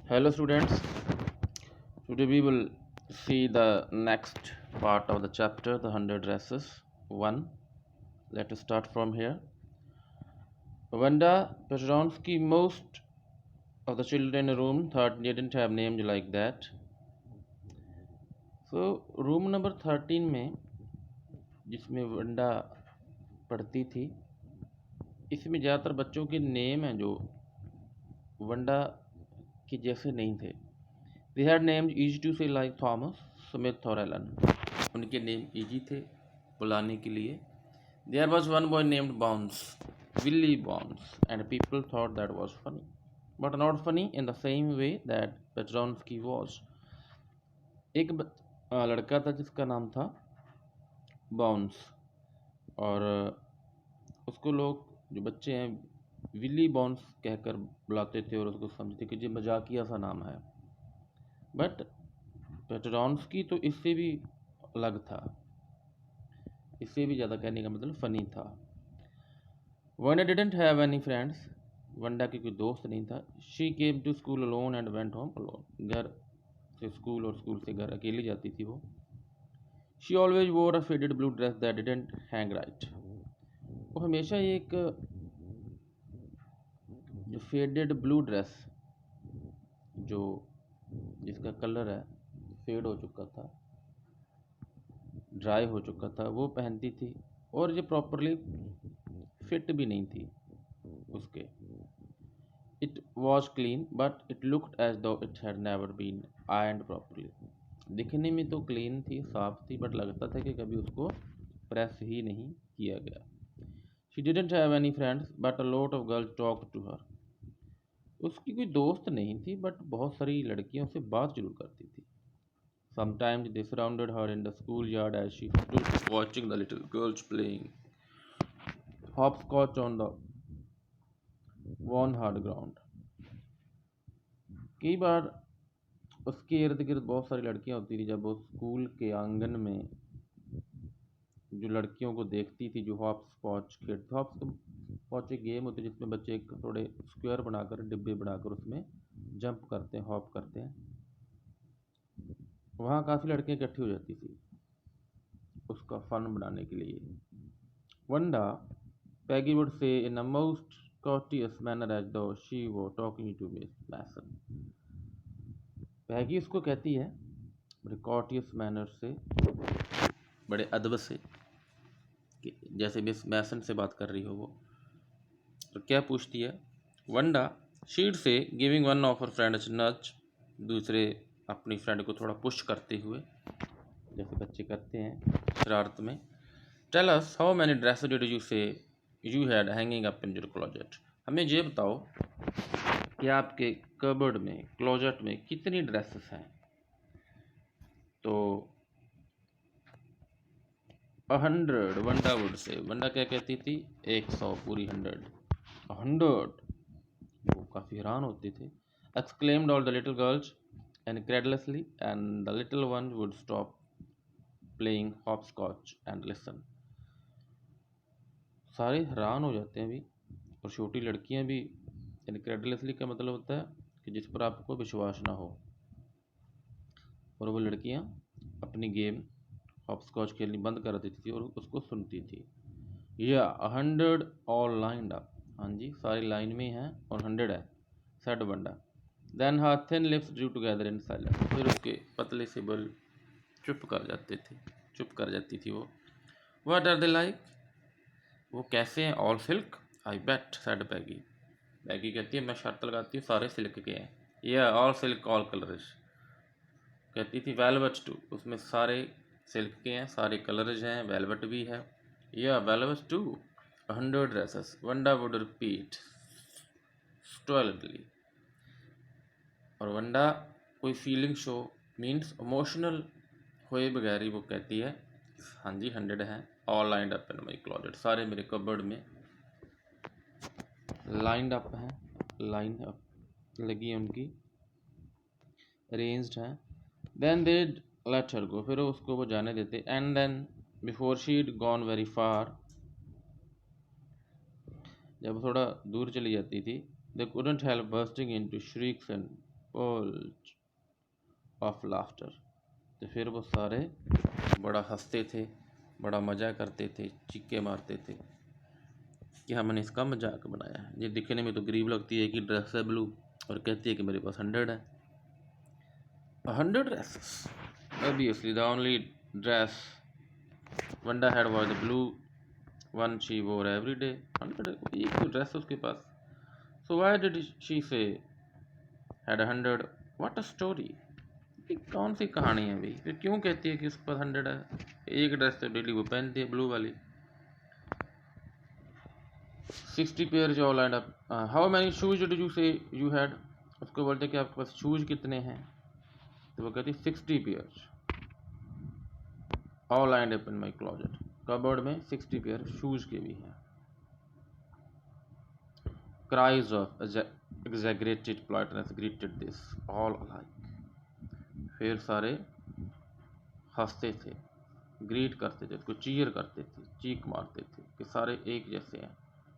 Hello students, today we will see the next part of the chapter, the 100 races 1. Let us start from here. Wanda Petronsky, most of the children in the room thought didn't have names like that. So room number 13 में जिसमें वंडा पढ़ती थी, इसमें ज़्यादातर बच्चों के name हैं जो वंडा के जैसे नहीं थे. They had names easy to say like Thomas, Smith और Allen. उनके नेम इजी थे बुलाने के लिए. There was one boy named Bounce, Willie Bounce, and people thought that was funny, but not funny in the same way that Petronsky was. एक लड़का था जिसका नाम था बाउंस और उसको लोग जो बच्चे हैं विली बाउंस कहकर बुलाते थे और उसको समझते कि ये मजाकिया सा नाम है. बट पेट्रॉन्स्की तो इससे भी अलग था, इससे भी ज़्यादा कहने का मतलब फ़नी था. Wanda didn't have any friends, Wanda की कोई दोस्त नहीं था. She came to school alone and went home alone, घर से स्कूल और स्कूल से घर अकेली जाती थी वो. She always wore a faded blue dress that didn't hang right, वो हमेशा एक जो फेडेड ब्लू ड्रेस जो जिसका कलर है फेड हो चुका था, ड्राई हो चुका था, वो पहनती थी और ये प्रॉपरली फिट भी नहीं थी उसके. It was clean but it looked as though it had never been ironed properly, दिखने में तो क्लीन थी, साफ थी, बट लगता था कि कभी उसको प्रेस ही नहीं किया गया. She didn't have any friends but a lot of girls talk to her, उसकी कोई दोस्त नहीं थी बट बहुत सारी लड़कियों से बात जरूर करती थी. Sometimes they surrounded her in the schoolyard as she stood watching the little girls playing hopscotch on the worn hard ground. कई बार उसके इर्द गिर्द बहुत सारी लड़कियां होती थी. जब वो स्कूल के आंगन में जो लड़कियों को देखती थी जो हॉपस्कॉच खेलते, हॉपस्कॉच एक गेम होती है जिसमें बच्चे एक थोड़े स्क्वायर बनाकर डिब्बे बनाकर उसमें जंप करते हैं, हॉप करते हैं. वहाँ काफ़ी लड़कियां इकट्ठी हो जाती थी उसका फन बनाने के लिए. वंडा, Peggy would say in a most courteous manner as though she were talking to Miss Mason. पैगी उसको कहती है बड़े कॉर्टियस मैनर से, बड़े अदब से, कि जैसे मिस मैसन से बात कर रही हो वो. तो क्या पूछती है Wanda, she'd say giving one of her friends nudge, दूसरे अपनी फ्रेंड को थोड़ा पुश करते हुए जैसे बच्चे करते हैं शरारत में. Tell us how many dresses did you say you had hanging up in your closet, हमें ये बताओ कि आपके कबर्ड में, क्लोजेट में कितनी ड्रेसेस हैं. तो 100 वंडा वुड से, वंडा क्या कहती थी 100, पूरी 100. वो काफ़ी हैरान होते थे. Exclaimed all the little girls incredulously and the little one would stop playing hopscotch and listen. सारे हैरान हो जाते हैं अभी, और छोटी लड़कियां भी. incredulously का मतलब होता है कि जिस पर आपको विश्वास ना हो, और वो लड़कियां अपनी गेम हॉपस्कॉच खेलनी बंद कर देती थी और उसको सुनती थी. या 100 ऑल लाइंड अप, हाँ जी सारी लाइन में हैं और 100 है, said Wanda. Then her thin lips drew together in silence, फिर उसके पतले से बल चुप कर जाती थी वो. व्हाट आर दे लाइक, वो कैसे हैं. ऑल सिल्क आई बेट सेड पैगी, पैगी कहती है मैं शर्त लगाती हूँ सारे सिल्क के हैं. या ऑल सिल्क ऑल कलर्स, कहती थी वेलवेट टू, उसमें सारे सिल्क के हैं, सारे कलर्स हैं, वेलवेट भी है. या velvet too 100 dresses, Wanda would repeat stolidly. और वंडा कोई फीलिंग शो मीन्स इमोशनल हुए बगैर ही वो कहती है हाँ जी 100 हैं. All lined up in my closet, सारे मेरे कबर्ड में लाइंड अप हैं, लाइन अप लगी है उनकी, अरेंज्ड हैं. देन दे लेट हर गो, फिर उसको वो जाने देते. And then before she'd gone very far, जब थोड़ा दूर चली जाती थी, they couldn't help bursting into shrieks and full of laughter। तो फिर वो सारे बड़ा हंसते थे, बड़ा मज़ा करते थे, चीखे मारते थे कि हमने इसका मजाक बनाया है। ये दिखने में तो गरीब लगती है कि ड्रेस है ब्लू, और कहती है कि मेरे पास 100 है। 100 dresses। Obviously the only dress Wanda had was the blue one she wore every day। 100 एक तो ड्रेस उसके पास। So why did she say had 100? What a story। ये कौन सी कहानी है भाई? फिर क्यों कहती है कि उसके पास 100 है? एक ड्रेस तो डेली वो पहनती है, ब्लू वाली। 60 pair all and up. How many shoes did you say you had? उसको बोलते कि आपके पास शूज कितने हैं? तो वो कहती 60 pair all and up in my closet. Cupboard में 60 पेयर शूज के भी हैं। Cries of exaggerated politeness greeted this all alike। फिर सारे हंसते थे, ग्रीट करते थे, उसको चीयर करते थे, चीख मारते थे कि सारे एक जैसे हैं।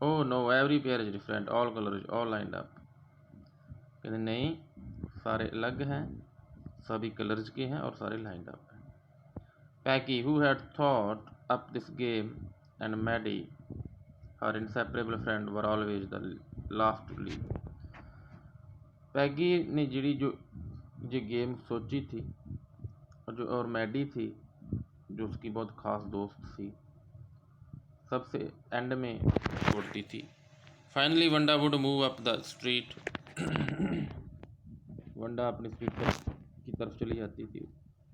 Oh know every pair is different, all colour is all lined up. कहते नहीं, सारे अलग हैं, सभी कलर्स के हैं और सारे लाइंड अप हैं। Peggy who had thought up this game and Maddie her inseparable friend were always the last to leave. Peggy ने जो गेम सोची थी, और मैडी थी जो उसकी बहुत ख़ास दोस्त थी, सबसे एंड में छोड़ती थी। Finally Wanda would move up the street. Wanda अपनी स्ट्रीट की तरफ चली जाती थी।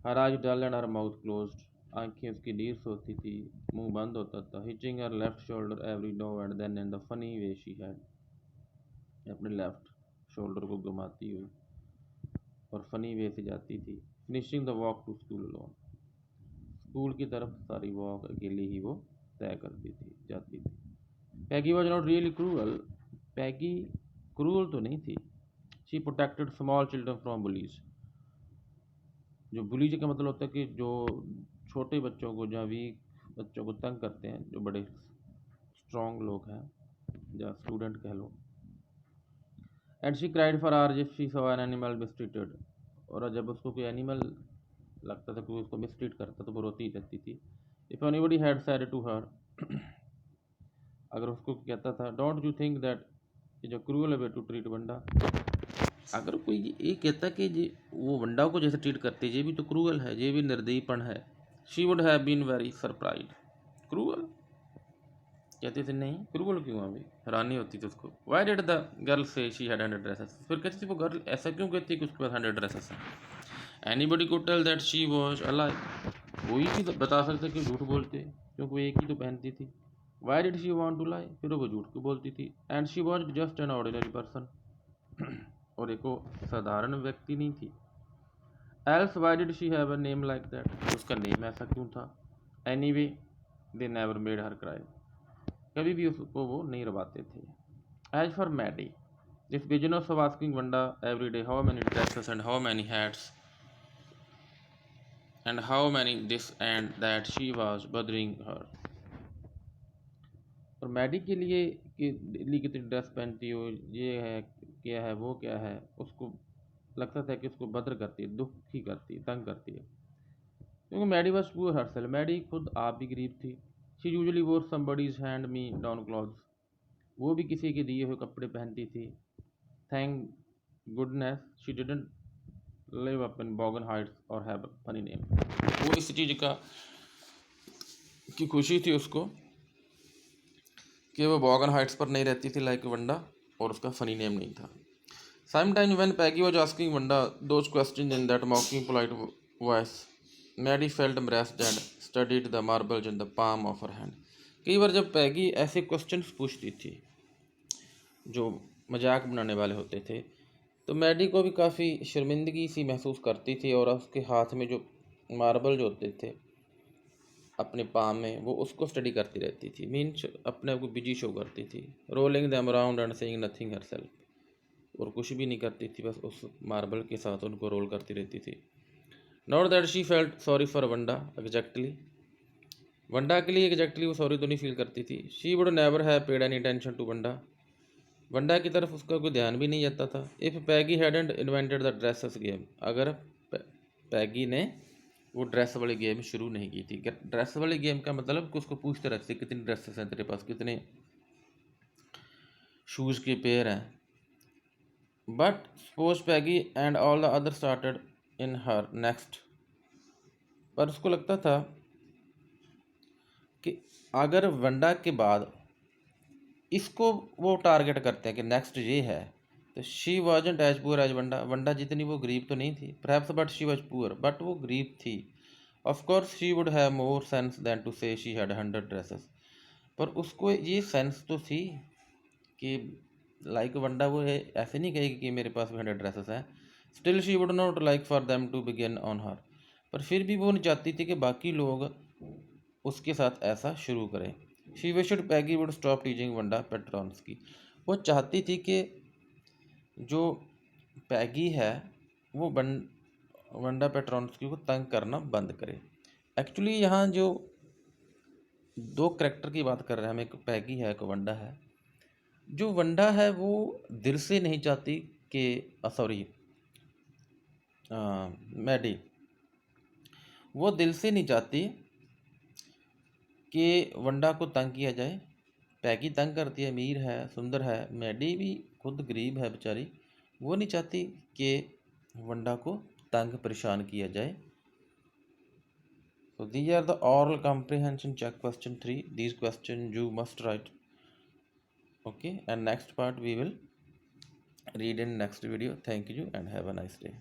Her eyes dull and her mouth closed. आंखें उसकी नीरस होती थी, मुंह बंद होता था। Hitching her left shoulder every now and then in the funny way she had. अपने लेफ्ट शोल्डर को घुमाती हुई और फनी वे से जाती थी। Finishing the walk to school alone. School की तरफ सारी वॉक अकेली ही वो तय करती थी, जाती थी। Peggy was not really cruel. Peggy cruel तो नहीं थी। She protected small children from bullies. जो बुलीज का मतलब होता है कि जो छोटे बच्चों को, या वीक बच्चों को तंग करते हैं, जो बड़े स्ट्रॉन्ग लोग हैं या स्टूडेंट कह लो। And she cried for hours if she saw an animal mistreated. और जब उसको कोई एनिमल लगता था कि उसको मिसट्रीट करता तो वो रोती रहती थी। If anybody had said to her, अगर उसको कहता था don't you think that is a cruel way to treat Wanda. अगर कोई ये कहता कि जी वो वंडा को जैसे ट्रीट करती है, ये भी तो क्रूअल है, ये भी निर्दयीपन है। She would have been very surprise. Cruel कहते थे, नहीं क्रूअल क्यों? अभी हैरानी होती थी उसको। वाई डिड द गर्ल से शी हैड 100 ड्रेसेस। फिर कहती थी वो गर्ल ऐसा क्यों कहती है कि उसके पास 100 ड्रेसेस हैं? Anybody could tell that she was alive. कोई भी बता सकते कि झूठ बोलते, क्योंकि वो एक ही तो पहनती थी। Why did she want to lie. फिर वो झूठ क्यों बोलती थी? And she was just an ordinary person. और एक वो साधारण व्यक्ति नहीं थी। Else why did she have a name like that. उसका नेम ऐसा क्यों था? Any way they never made her cry. कभी भी उसको वो नहीं रवाते थे। As for Maddie, this business of asking Wanda every day how many dresses and how many hats and how many this and that she was bothering her। और Maddie के लिए कि डेली कितनी ड्रेस पहनती हो, ये है क्या है, वो क्या है, उसको लगता था कि उसको बदर करती है, दुखी करती है, तंग करती है। क्योंकि Maddie was poor herself. Maddie खुद आप भी गरीब थी। She usually wore somebody's hand me down clothes. वो भी किसी के दिए हुए कपड़े पहनती थी। Thank goodness she didn't live up in Boggins Heights और हैव अ फनी नेम। वो इस चीज़ का की खुशी थी उसको कि वो बॉगन हाइट्स पर नहीं रहती थी लाइक वंडा, और उसका फनी नेम नहीं था। Sometimes when Peggy was asking Wanda those questions in that mocking polite voice, Maddie felt embarrassed and studied the marbles in the palm of her hand। कई बार जब पैगी ऐसे क्वेश्चंस पूछती थी जो मजाक बनाने वाले होते थे, तो मैडी को भी काफ़ी शर्मिंदगी सी महसूस करती थी, और उसके हाथ में जो मार्बल जो होते थे अपने पाम में, वो उसको स्टडी करती रहती थी। मीन्स अपने आप को बिजी शो करती थी। Rolling them around and saying nothing herself. और कुछ भी नहीं करती थी, बस उस मार्बल के साथ उनको रोल करती रहती थी। Not that she felt sorry for Wanda exactly. Wanda के लिए एग्जैक्टली वो सॉरी तो नहीं फील करती थी। She would never have paid any attention to Wanda. Wanda की तरफ उसका कोई ध्यान भी नहीं जाता था। If Peggy hadn't invented the dresses game, अगर पैगी ने वो ड्रेस वाली गेम शुरू नहीं की थी। ड्रेस वाली गेम का मतलब कि उसको पूछते रहते थे कितनी ड्रेसेस हैं तेरे पास, कितने शूज़ के पेयर हैं। But suppose Peggy and all the other started in her next, पर उसको लगता था कि अगर वंडा के बाद इसको वो टारगेट करते हैं कि नेक्स्ट ये है, तो she wasn't as poor as Wanda, Wanda जितनी वो गरीब तो नहीं थी perhaps, but she was poor, but वो गरीब थी। Of course she would have more sense than to say she had 100 dresses, पर उसको ये सेंस तो थी कि लाइक वंडा वो ऐसे नहीं कहेगी कि मेरे पास भी 100 ड्रेसेस हैं। Still she would not like for them to begin on her, पर फिर भी वो नहीं चाहती थी कि बाकी लोग उसके साथ ऐसा शुरू करें। She wished Peggy would stop teasing Wanda Petronski, वो चाहती थी कि जो पैगी है वो वंडा पेट्रोन्स्की को तंग करना बंद करे। एक्चुअली यहाँ जो दो करैक्टर की बात कर रहे हैं हम, एक पैगी है, एक वंडा है। जो वंडा है वो दिल से नहीं चाहती कि सॉरी मैडी, वो दिल से नहीं चाहती कि वंडा को तंग किया जाए। पैगी तंग करती है, अमीर है, सुंदर है, मैडी भी खुद गरीब है बेचारी, वो नहीं चाहती कि वंडा को तंग परेशान किया जाए। So these are the oral comprehension check question 3. These questions you must write. Okay, and next part we will read in next video. Thank you and have a nice day.